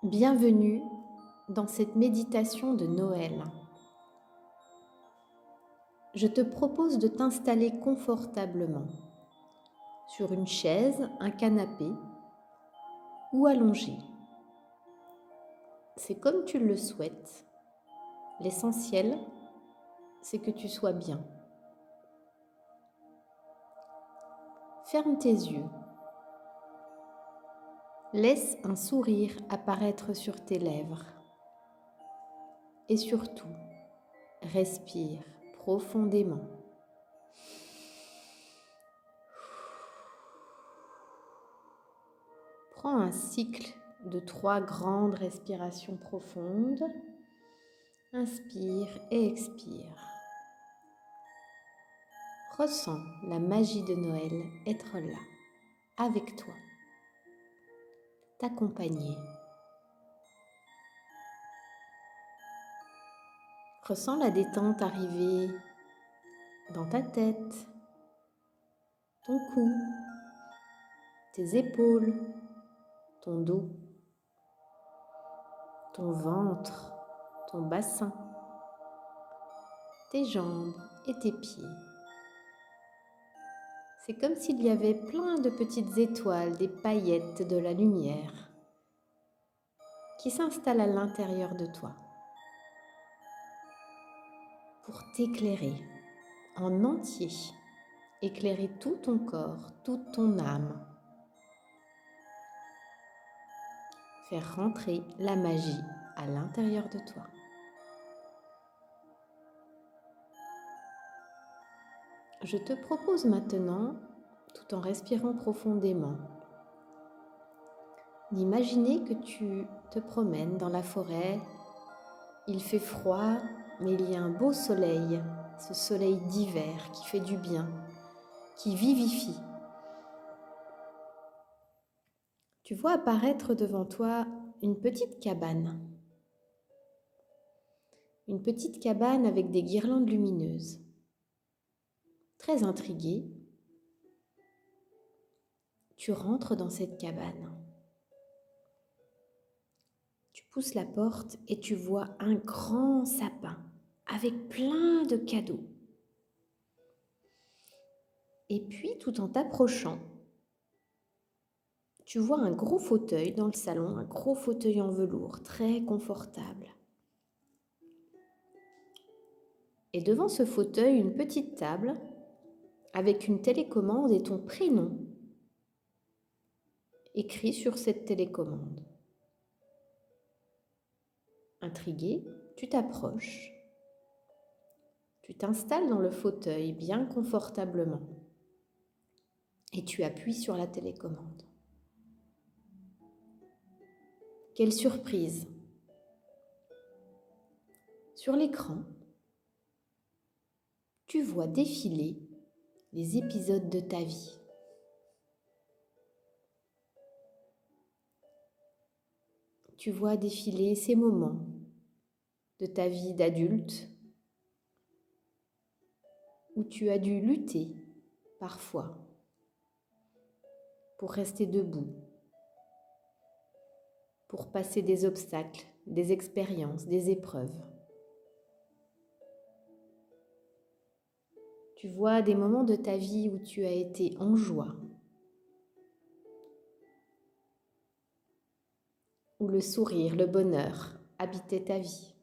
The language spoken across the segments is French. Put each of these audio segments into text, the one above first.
Bienvenue dans cette méditation de Noël. Je te propose de t'installer confortablement sur une chaise, un canapé ou allongé. C'est comme tu le souhaites. L'essentiel, c'est que tu sois bien. Ferme tes yeux. Laisse un sourire apparaître sur tes lèvres. Et surtout, respire profondément. Prends un cycle de 3 grandes respirations profondes. Inspire et expire. Ressens la magie de Noël être là, avec toi, t'accompagner. Ressens la détente arriver dans ta tête, ton cou, tes épaules, ton dos, ton ventre, ton bassin, tes jambes et tes pieds. C'est comme s'il y avait plein de petites étoiles, des paillettes de la lumière qui s'installent à l'intérieur de toi pour t'éclairer en entier, éclairer tout ton corps, toute ton âme, faire rentrer la magie à l'intérieur de toi. Je te propose maintenant, tout en respirant profondément, d'imaginer que tu te promènes dans la forêt. Il fait froid, mais il y a un beau soleil, ce soleil d'hiver qui fait du bien, qui vivifie. Tu vois apparaître devant toi une petite cabane. Une petite cabane avec des guirlandes lumineuses. Très intrigué, tu rentres dans cette cabane. Tu pousses la porte et tu vois un grand sapin avec plein de cadeaux. Et puis, tout en t'approchant, tu vois un gros fauteuil dans le salon, un gros fauteuil en velours, très confortable. Et devant ce fauteuil, une petite table avec une télécommande et ton prénom écrit sur cette télécommande. Intrigué, tu t'approches. Tu t'installes dans le fauteuil bien confortablement et tu appuies sur la télécommande. Quelle surprise! Sur l'écran, tu vois défiler les épisodes de ta vie. Tu vois défiler ces moments de ta vie d'adulte où tu as dû lutter parfois pour rester debout, pour passer des obstacles, des expériences, des épreuves. Tu vois des moments de ta vie où tu as été en joie, où le sourire, le bonheur habitaient ta vie.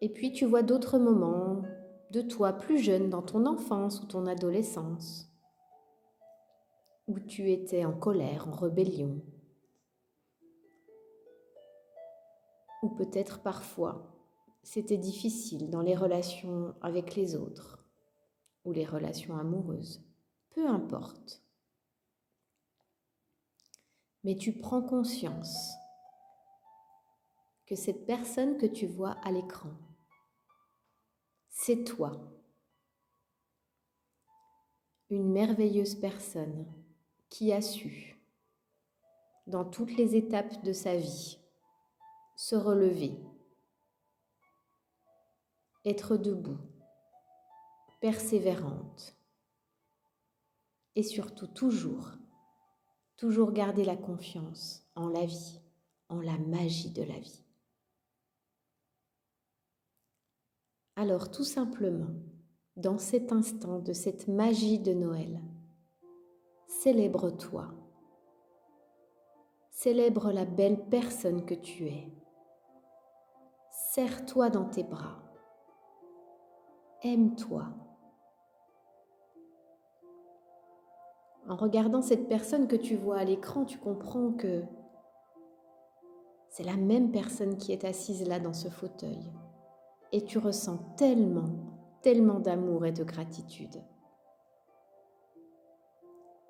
Et puis tu vois d'autres moments de toi plus jeune dans ton enfance ou ton adolescence, où tu étais en colère, en rébellion, ou peut-être parfois c'était difficile dans les relations avec les autres ou les relations amoureuses. Peu importe. Mais tu prends conscience que cette personne que tu vois à l'écran, c'est toi. Une merveilleuse personne qui a su, dans toutes les étapes de sa vie, se relever, être debout, persévérante et surtout toujours Toujours garder la confiance en la vie, en la magie de la vie. Alors tout simplement, dans cet instant de cette magie de Noël, célèbre-toi. Célèbre la belle personne que tu es. Serre-toi dans tes bras. Aime-toi. En regardant cette personne que tu vois à l'écran, tu comprends que c'est la même personne qui est assise là dans ce fauteuil. Et tu ressens tellement d'amour et de gratitude.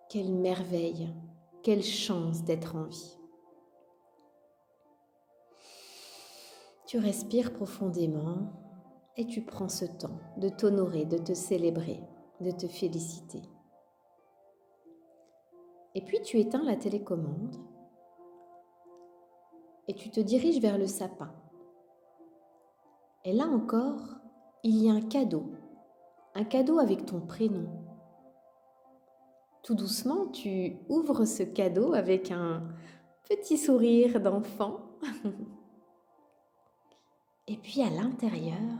Quelle merveille, quelle chance d'être en vie. Tu respires profondément et tu prends ce temps de t'honorer, de te célébrer, de te féliciter. Et puis tu éteins la télécommande et tu te diriges vers le sapin. Et là encore, il y a un cadeau avec ton prénom. Tout doucement, tu ouvres ce cadeau avec un petit sourire d'enfant. Et puis à l'intérieur,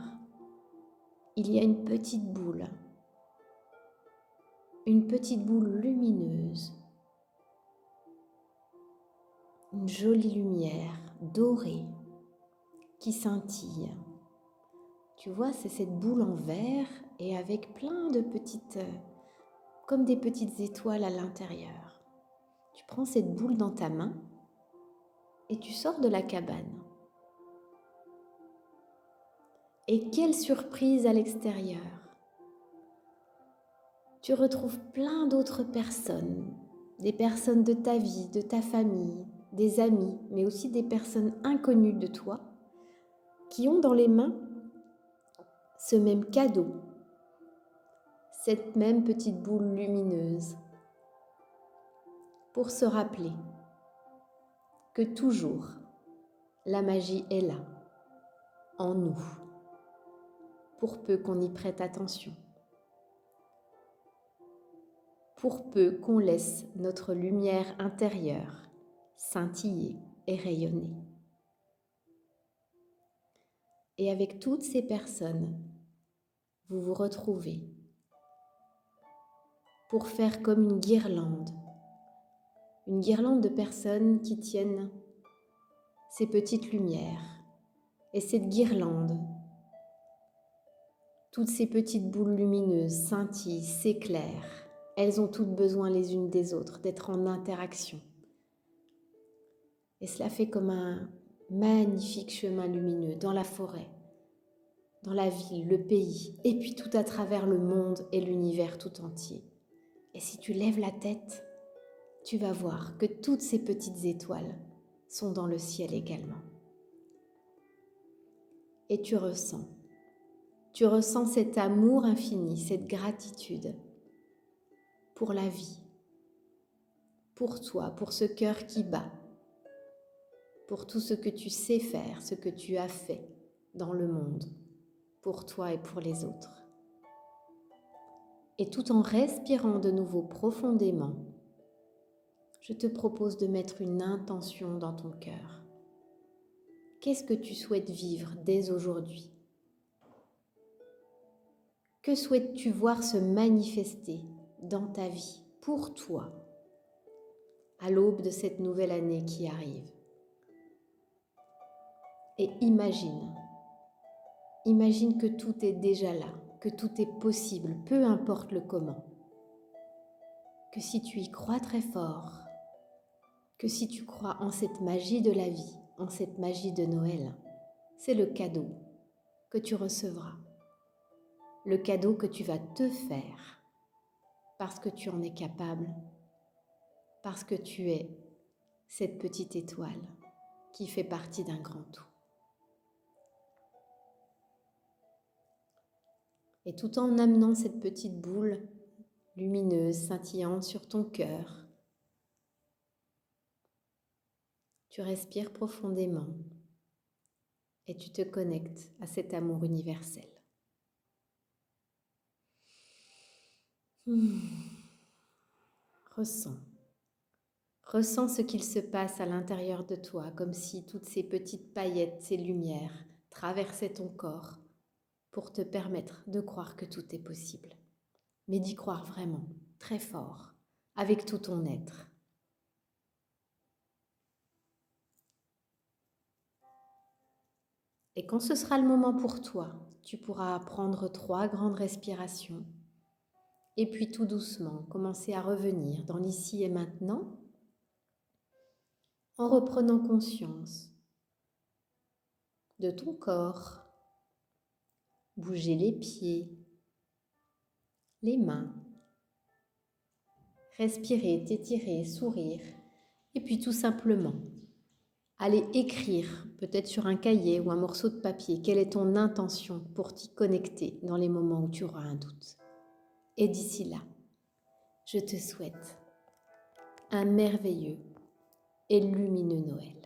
il y a une petite boule lumineuse, une jolie lumière dorée qui scintille. Tu vois, c'est cette boule en verre et avec plein de petites, comme des petites étoiles à l'intérieur. Tu prends cette boule dans ta main et tu sors de la cabane. Et quelle surprise à l'extérieur! Tu retrouves plein d'autres personnes, des personnes de ta vie, de ta famille, des amis, mais aussi des personnes inconnues de toi, qui ont dans les mains ce même cadeau, cette même petite boule lumineuse, pour se rappeler que toujours la magie est là, en nous, pour peu qu'on y prête attention, pour peu qu'on laisse notre lumière intérieure scintiller et rayonner. Et avec toutes ces personnes, vous vous retrouvez pour faire comme une guirlande de personnes qui tiennent ces petites lumières. Et cette guirlande, toutes ces petites boules lumineuses scintillent, s'éclairent. Elles ont toutes besoin les unes des autres, d'être en interaction. Et cela fait comme un magnifique chemin lumineux dans la forêt, dans la ville, le pays, et puis tout à travers le monde et l'univers tout entier. Et si tu lèves la tête, tu vas voir que toutes ces petites étoiles sont dans le ciel également. Et tu ressens cet amour infini, cette gratitude pour la vie, pour toi, pour ce cœur qui bat, pour tout ce que tu sais faire, ce que tu as fait dans le monde, pour toi et pour les autres. Et tout en respirant de nouveau profondément, je te propose de mettre une intention dans ton cœur. Qu'est-ce que tu souhaites vivre dès aujourd'hui? Que souhaites-tu voir se manifester dans ta vie, pour toi, à l'aube de cette nouvelle année qui arrive? Et imagine que tout est déjà là, que tout est possible, peu importe le comment. Que si tu y crois très fort, que si tu crois en cette magie de la vie, en cette magie de Noël, c'est le cadeau que tu recevras, le cadeau que tu vas te faire, parce que tu en es capable, parce que tu es cette petite étoile qui fait partie d'un grand tout. Et tout en amenant cette petite boule lumineuse, scintillante sur ton cœur, tu respires profondément et tu te connectes à cet amour universel. Ressens Ressens ce qu'il se passe à l'intérieur de toi, comme si toutes ces petites paillettes, ces lumières traversaient ton corps pour te permettre de croire que tout est possible. Mais d'y croire vraiment, très fort, avec tout ton être. Et quand ce sera le moment pour toi, tu pourras prendre 3 grandes respirations et puis tout doucement commencer à revenir dans l'ici et maintenant en reprenant conscience de ton corps. Bouger les pieds, les mains, respirer, t'étirer, sourire et puis tout simplement aller écrire, peut-être sur un cahier ou un morceau de papier, quelle est ton intention pour t'y connecter dans les moments où tu auras un doute. Et d'ici là, je te souhaite un merveilleux et lumineux Noël.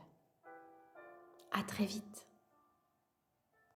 À très vite.